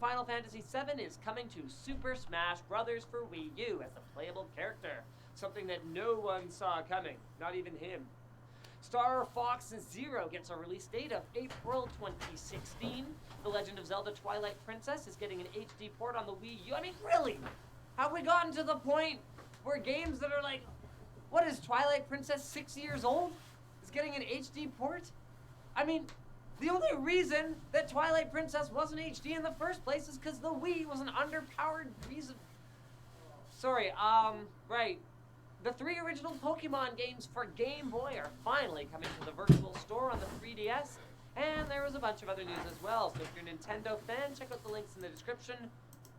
Final Fantasy VII is coming to Super Smash Bros. For Wii U as a playable character, something that no one saw coming, not even him. Star Fox Zero gets a release date of April 2016. The Legend of Zelda Twilight Princess is getting an HD port on the Wii U. I mean, really? Have we gotten to the point where games that are like, what is Twilight Princess, 6 years old, is getting an HD port? I mean, the only reason that Twilight Princess wasn't HD in the first place is because the Wii was an underpowered reason. Sorry, right. The 3 original Pokemon games for Game Boy are finally coming to the Virtual Store on the 3DS, and there was a bunch of other news as well, so if you're a Nintendo fan, check out the links in the description,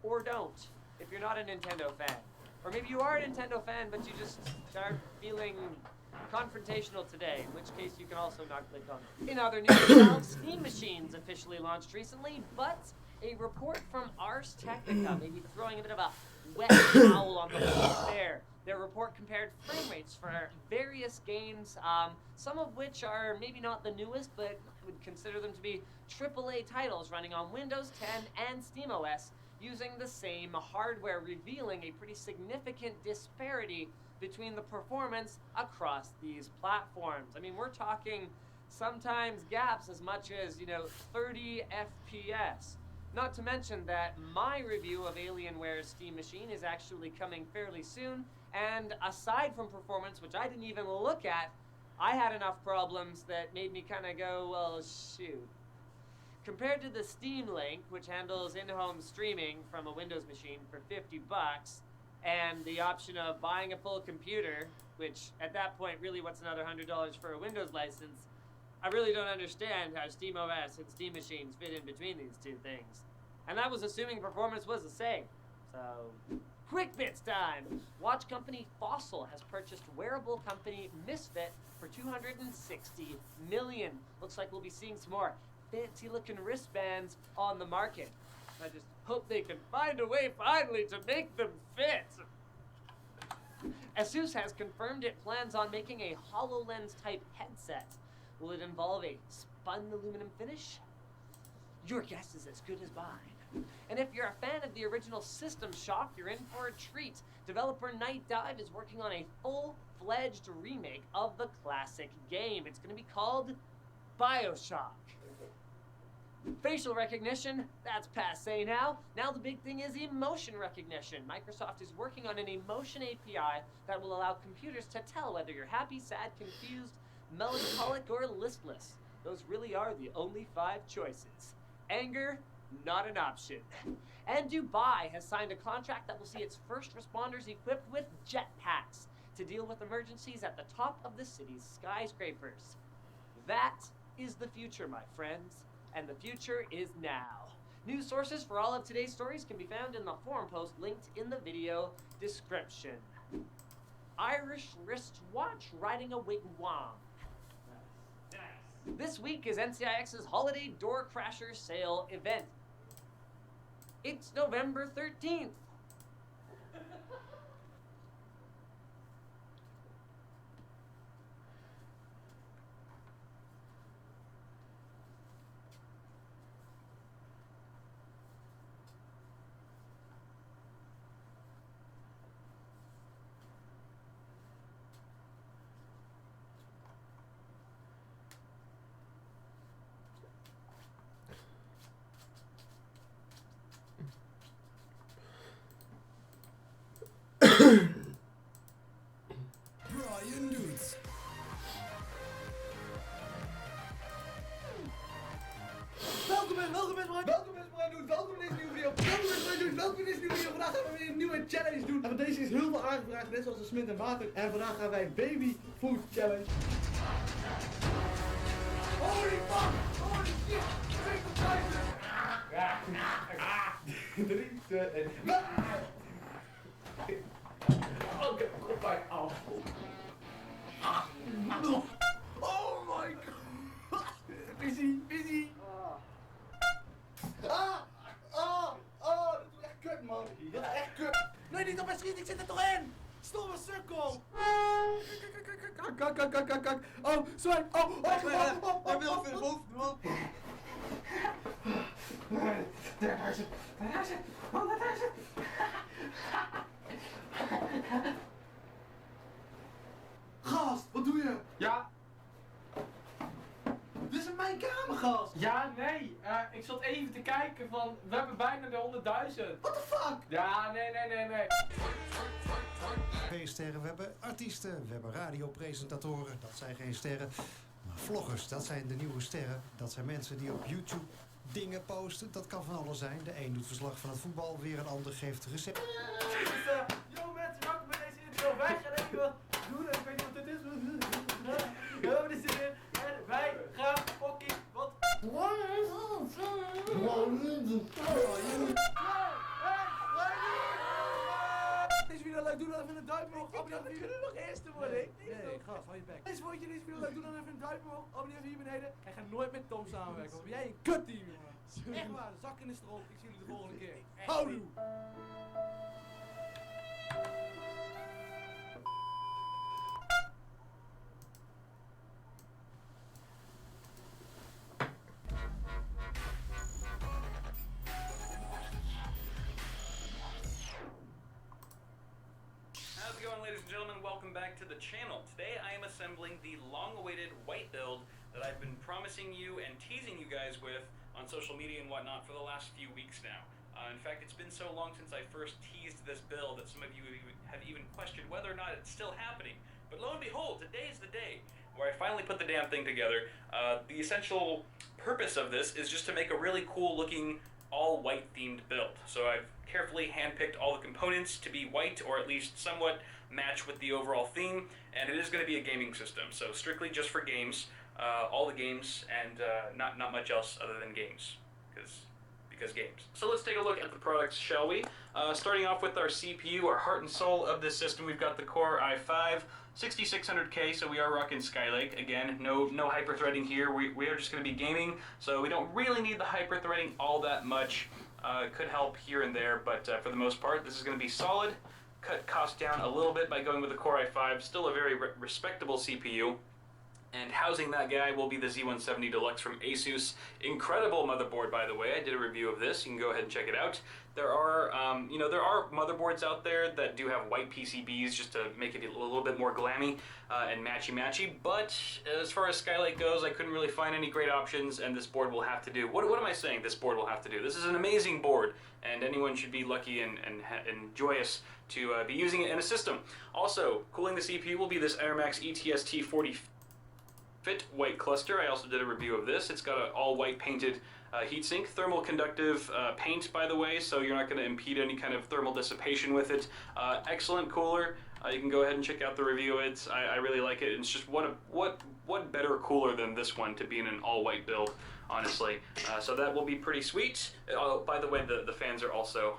or don't, if you're not a Nintendo fan. Or maybe you are a Nintendo fan, but you just are feeling confrontational today, in which case you can also not click on it. In other news, Valve Steam Machines officially launched recently, but a report from Ars Technica may be throwing a bit of a wet towel on the floor there. Their report compared frame rates for various games, some of which are maybe not the newest, but I would consider them to be AAA titles running on Windows 10 and SteamOS using the same hardware, revealing a pretty significant disparity between the performance across these platforms. I mean, we're talking sometimes gaps as much as, 30 FPS. Not to mention that my review of Alienware's Steam Machine is actually coming fairly soon, and aside from performance, which I didn't even look at, I had enough problems that made me kind of go, well, shoot. Compared to the Steam Link, which handles in-home streaming from a Windows machine for $50, and the option of buying a full computer, which at that point, really, what's another $100 for a Windows license? I really don't understand how SteamOS and Steam Machines fit in between these two things. And that was assuming performance was the same. So, quick bits time! Watch company Fossil has purchased wearable company Misfit for $260 million. Looks like we'll be seeing some more fancy looking wristbands on the market. I just hope they can find a way finally to make them fit. Asus has confirmed it plans on making a HoloLens type headset. Will it involve a spun aluminum finish? Your guess is as good as mine. And if you're a fan of the original System Shock, you're in for a treat. Developer Night Dive is working on a full-fledged remake of the classic game. It's going to be called BioShock. Facial recognition, that's passé now. Now the big thing is emotion recognition. Microsoft is working on an emotion API that will allow computers to tell whether you're happy, sad, confused, melancholic, or listless. Those really are the only 5 choices. Anger, not an option. And Dubai has signed a contract that will see its first responders equipped with jetpacks to deal with emergencies at the top of the city's skyscrapers. That is the future, my friends. And the future is now. News sources for all of today's stories can be found in the forum post linked in the video description. Irish wristwatch riding a wigwam. Nice. This week is NCIX's Holiday Door Crasher Sale event. It's November 13th. Brian Dudes. Welkom bij Brian Dudes. Welkom in deze nieuwe video. Welkom in deze nieuwe video. Vandaag gaan we weer een nieuwe challenge doen. En deze is heel veel aangevraagd, net zoals de Smit en Water. En vandaag gaan wij Baby Food Challenge. Holy fuck! Holy shit! 3, 2, 1. Oh, ik heb koppijn af. Oh my god! Busy! Dat is echt kut, man. Dat is echt kut. Nee, niet op mijn schiet, ik zit er toch in! Stomme sukkel! Kak. Oh, sorry. Oh. Hij wil veel boven. 10.000, 100.000, 100.000. Gast, wat doe je? Ja, Dit is mijn kamer, gast. ja, nee. Ik zat even te kijken van, we hebben bijna de 100.000. What the fuck? Ja, nee. Geen sterren, we hebben artiesten, we hebben radiopresentatoren, dat zijn geen sterren. Maar vloggers, dat zijn de nieuwe sterren. Dat zijn mensen die op YouTube dingen posten. Dat kan van alles zijn. De een doet verslag van het voetbal, weer een ander geeft recept. Yo mensen, welkom bij deze intro. Wij gaan even doen, ik weet niet wat dit is. We hebben er zin in. En wij gaan fucking wat... Deze video leuk, doe dan even een duimpje omhoog. Abonneer even hier. Nog eerste worden. Nee, gast, hou je bek. Vond je deze video leuk, doe dan even een duimpje omhoog. Abonneer even hier beneden. En ga nooit met Tom samenwerken, want jij een kutteam, jongen. Echt waar, de zak in de strop. Ik zie jullie de volgende keer. Houdoe! How's it going, ladies and gentlemen? Welcome back to the channel. Today I am assembling the long-awaited white build that I've been promising you and teasing you guys with on social media and whatnot for the last few weeks now. In fact, it's been so long since I first teased this build that some of you have even questioned whether or not it's still happening. But lo and behold, today is the day where I finally put the damn thing together. The essential purpose of this is just to make a really cool looking all white themed build. So I've carefully handpicked all the components to be white or at least somewhat match with the overall theme, and it is going to be a gaming system, so strictly just for games, all the games, and not much else other than games, because games. So let's take a look at the products, shall we? Starting off with our CPU, our heart and soul of this system, we've got the Core i5 6600K, so we are rocking Skylake. Again, no hyper-threading here. We are just going to be gaming, so we don't really need the hyper-threading all that much. It could help here and there, but for the most part, this is going to be solid. Cut cost down a little bit by going with the Core i5, still a very respectable CPU. And housing that guy will be the Z170 Deluxe from Asus. Incredible motherboard, by the way. I did a review of this. You can go ahead and check it out. There are, there are motherboards out there that do have white PCBs just to make it a little bit more glammy and matchy-matchy. But as far as Skylake goes, I couldn't really find any great options, and this board will have to do. What am I saying? This board will have to do. This is an amazing board, and anyone should be lucky and joyous to be using it in a system. Also, cooling the CPU will be this Airmax ETST 40 Fit white cluster. I also did a review of this. It's got an all white painted heatsink, thermal conductive paint, by the way, so you're not going to impede any kind of thermal dissipation with it. Excellent cooler. You can go ahead and check out the review of it. I really like it. It's just what better cooler than this one to be in an all white build, honestly. So that will be pretty sweet. By the way, the fans are also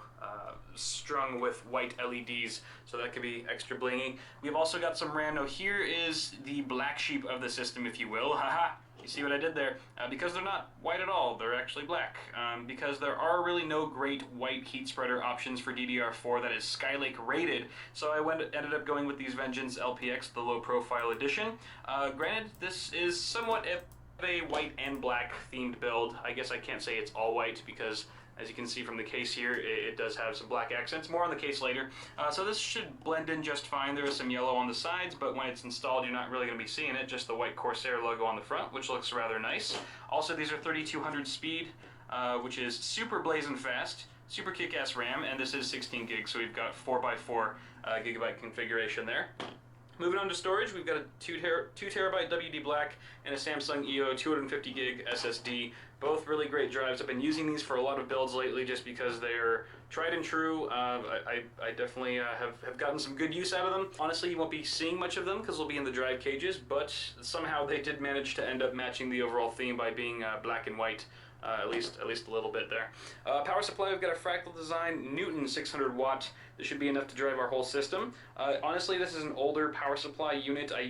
strung with white LEDs, so that could be extra blingy. We've also got some RAM. Now here is the black sheep of the system, if you will. Haha. You see what I did there? Because they're not white at all, they're actually black. Because there are really no great white heat spreader options for DDR4 that is Skylake rated, so I ended up going with these Vengeance LPX, the low profile edition. Granted, this is somewhat a white and black themed build. I guess I can't say it's all white because, as you can see from the case here, it does have some black accents. More on the case later. So this should blend in just fine. There is some yellow on the sides, but when it's installed, you're not really going to be seeing it. Just the white Corsair logo on the front, which looks rather nice. Also, these are 3200 speed, which is super blazing fast. Super kick-ass RAM, and this is 16 gigs, so we've got 4x4 gigabyte configuration there. Moving on to storage, we've got a 2 terabyte WD Black and a Samsung EO 250 gig SSD. Both really great drives. I've been using these for a lot of builds lately just because they're tried and true. I definitely have gotten some good use out of them. Honestly, you won't be seeing much of them because they'll be in the drive cages, but somehow they did manage to end up matching the overall theme by being black and white. At least a little bit there. Power supply, we've got a Fractal Design Newton 600 watt. This should be enough to drive our whole system. Honestly, this is an older power supply unit. I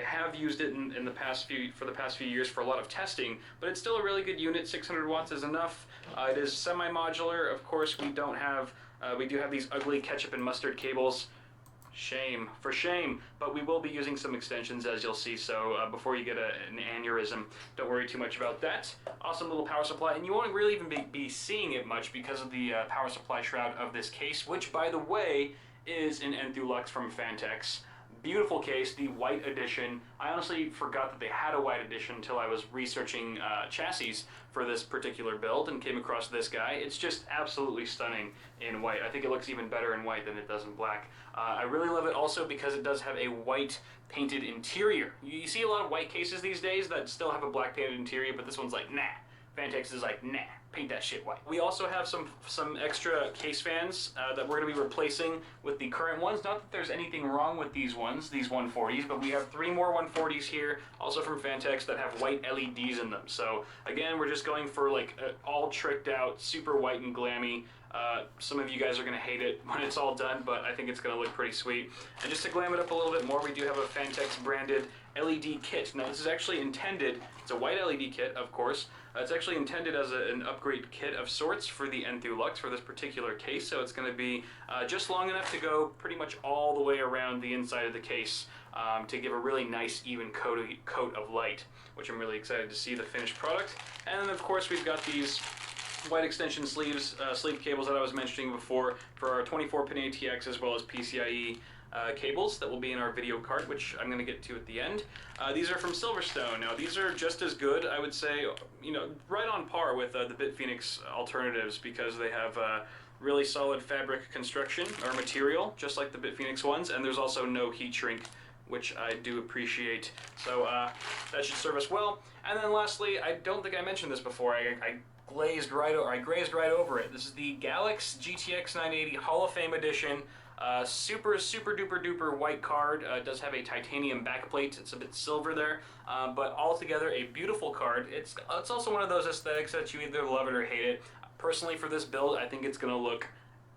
have used it in the past few years for a lot of testing, but it's still a really good unit. 600 watts is enough. It is semi-modular. Of course, we do have these ugly ketchup and mustard cables. Shame, for shame. But we will be using some extensions, as you'll see, so before you get an aneurysm, don't worry too much about that. Awesome little power supply, and you won't really even be seeing it much because of the power supply shroud of this case, which, by the way, is an Enthulux from Fantex. Beautiful case, the white edition. I honestly forgot that they had a white edition until I was researching chassis for this particular build and came across this guy. It's just absolutely stunning in white. I think it looks even better in white than it does in black. I really love it also because it does have a white painted interior. You see a lot of white cases these days that still have a black painted interior, but this one's like, nah. Fantex is like, nah, paint that shit white. We also have some extra case fans that we're going to be replacing with the current ones. Not that there's anything wrong with these ones, these 140s, but we have 3 more 140s here, also from Fantex, that have white LEDs in them. So again, we're just going for like all tricked out, super white and glammy. Some of you guys are going to hate it when it's all done, but I think it's going to look pretty sweet. And just to glam it up a little bit more, we do have a Fantex branded LED kit. Now this is actually intended, it's a white LED kit, of course. It's actually intended as an upgrade kit of sorts for the Enthulux for this particular case, so it's going to be just long enough to go pretty much all the way around the inside of the case to give a really nice even coat of light, which I'm really excited to see the finished product. And then of course we've got these white extension sleeves, sleeve cables that I was mentioning before for our 24-pin ATX as well as PCIe cables that will be in our video card, which I'm going to get to at the end. These are from Silverstone. Now these are just as good, I would say, you know, right on par with the BitPhoenix alternatives because they have really solid fabric construction or material, just like the BitPhoenix ones, and there's also no heat shrink, which I do appreciate. So that should serve us well. And then lastly, I don't think I mentioned this before. I grazed right over it. This is the Galax GTX 980 Hall of Fame edition. Super duper duper white card. It does have a titanium backplate. It's a bit silver there, but altogether a beautiful card. It's also one of those aesthetics that you either love it or hate it. Personally, for this build, I think it's going to look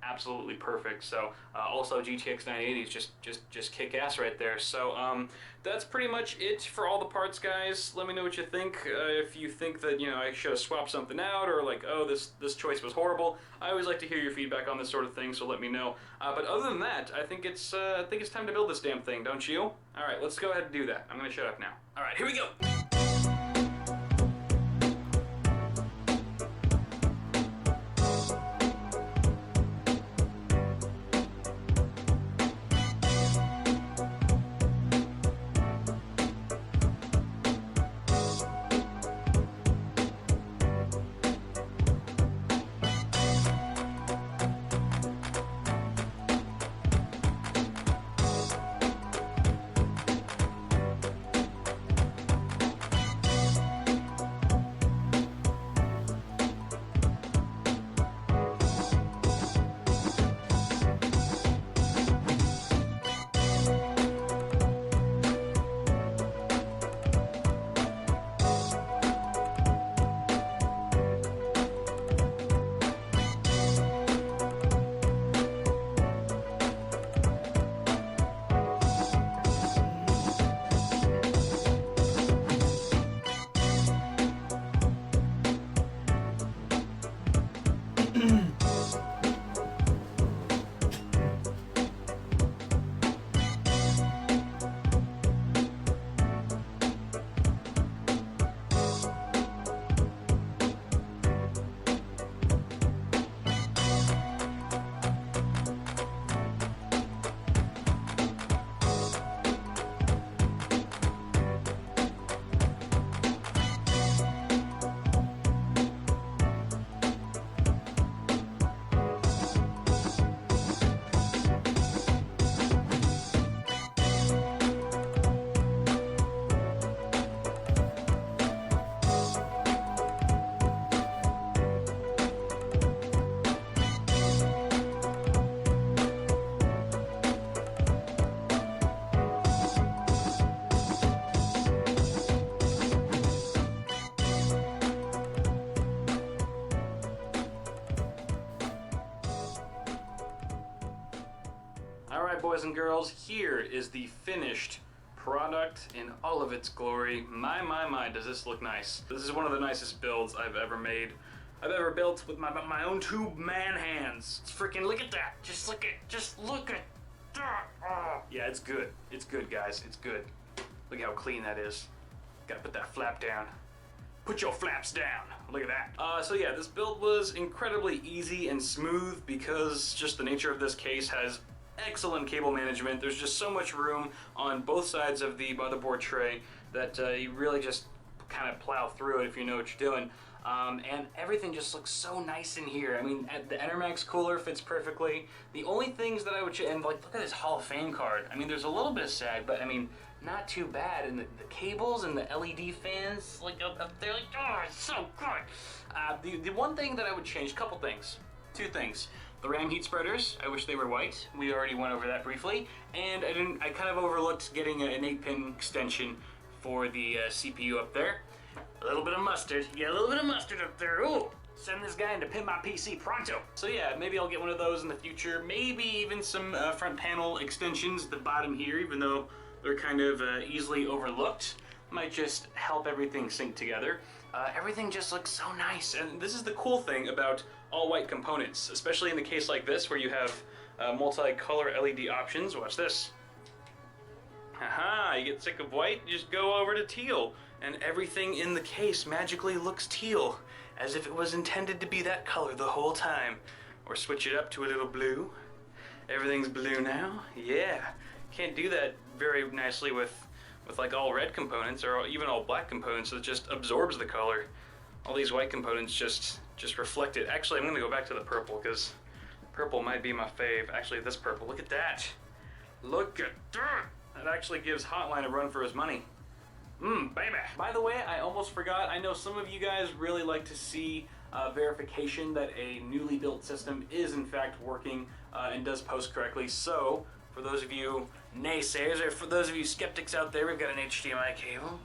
absolutely perfect. So also GTX 980 is just kick ass right there. So that's pretty much it for all the parts, guys. Let me know what you think. If you think that, you know, I should have swapped something out, or like, oh, this choice was horrible. I always like to hear your feedback on this sort of thing, so let me know. But other than that, I think it's time to build this damn thing, don't you? All right, let's go ahead and do that. I'm gonna shut up now. All right, here we go. Boys and girls, here is the finished product in all of its glory. My, does this look nice. This is one of the nicest builds I've ever made. I've ever built with my own 2 man hands. It's freaking, look at that. Just look at Yeah, it's good. It's good, guys. It's good. Look how clean that is. Gotta put that flap down. Put your flaps down. Look at that. So yeah, this build was incredibly easy and smooth because just the nature of this case has excellent cable management. There's just so much room on both sides of the motherboard tray that you really just kind of plow through it if you know what you're doing. And everything just looks so nice in here. I mean, the Enermax cooler fits perfectly. The only things that I would and like, look at this Hall of Fame card. I mean, there's a little bit of sag, but I mean, not too bad. And the cables and the LED fans, like up there, like, oh, it's so good. The one thing that I would change, couple things, two things. The RAM heat spreaders, I wish they were white. We already went over that briefly. And I kind of overlooked getting an 8-pin extension for the CPU up there. A little bit of mustard. Yeah, a little bit of mustard up there. Ooh, send this guy in to pimp my PC pronto. So yeah, maybe I'll get one of those in the future. Maybe even some front panel extensions at the bottom here, even though they're kind of easily overlooked. Might just help everything sync together. Everything just looks so nice. And this is the cool thing about all white components, especially in a case like this where you have multi-color LED options. Watch this. Haha, you get sick of white, you just go over to teal. And everything in the case magically looks teal, as if it was intended to be that color the whole time. Or switch it up to a little blue. Everything's blue now. Yeah, can't do that very nicely with like all red components or even all black components. So it just absorbs the color. All these white components just reflect it. Actually, I'm gonna go back to the purple because purple might be my fave. Actually, this purple, look at that. Look at that. That actually gives Hotline a run for his money. Baby. By the way, I almost forgot, I know some of you guys really like to see verification that a newly built system is in fact working and does post correctly. So, for those of you naysayers, or for those of you skeptics out there, we've got an HDMI cable.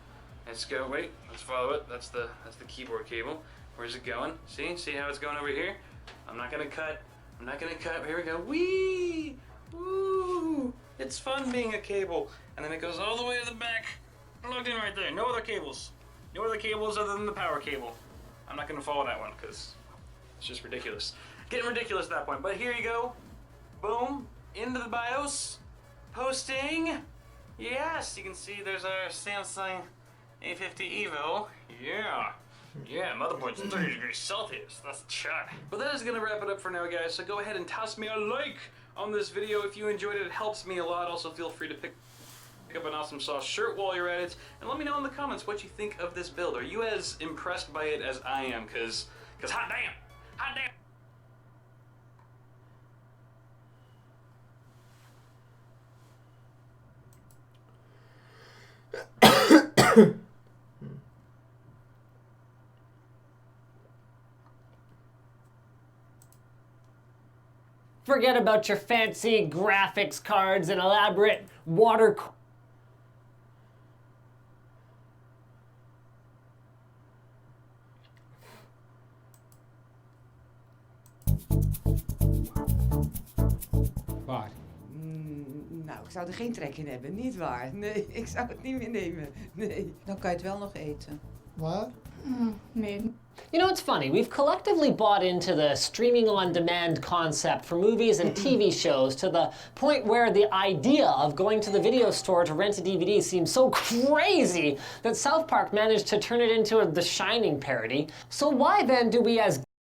Let's go, wait, let's follow it. That's the keyboard cable. Where's it going? See how it's going over here? I'm not gonna cut, here we go. Whee! Woo! It's fun being a cable. And then it goes all the way to the back. Plugged in right there. No other cables. No other cables other than the power cable. I'm not going to follow that one because it's just ridiculous. Getting ridiculous at that point. But here you go. Boom. Into the BIOS. Posting. Yes, you can see there's our Samsung A50 EVO. Yeah. Yeah, motherboard's 30 degrees Celsius. That's a shot. But that is going to wrap it up for now, guys. So go ahead and toss me a like on this video if you enjoyed it. It helps me a lot. Also, feel free to pick up an awesome sauce shirt while you're at it, and let me know in the comments what you think of this build. Are you as impressed by it as I am? Cause hot damn. Forget about your fancy graphics cards and elaborate water. Waar? Nou, ik zou er geen trek in hebben, niet waar? Nee, ik zou het niet meer nemen. Nee. Dan kan je het wel nog eten. Waar? Nee. You know, it's funny. We've collectively bought into the streaming on demand concept for movies and TV shows to the point where the idea of going to the video store to rent a DVD seems so crazy that South Park managed to turn it into a The Shining parody. So why then do we as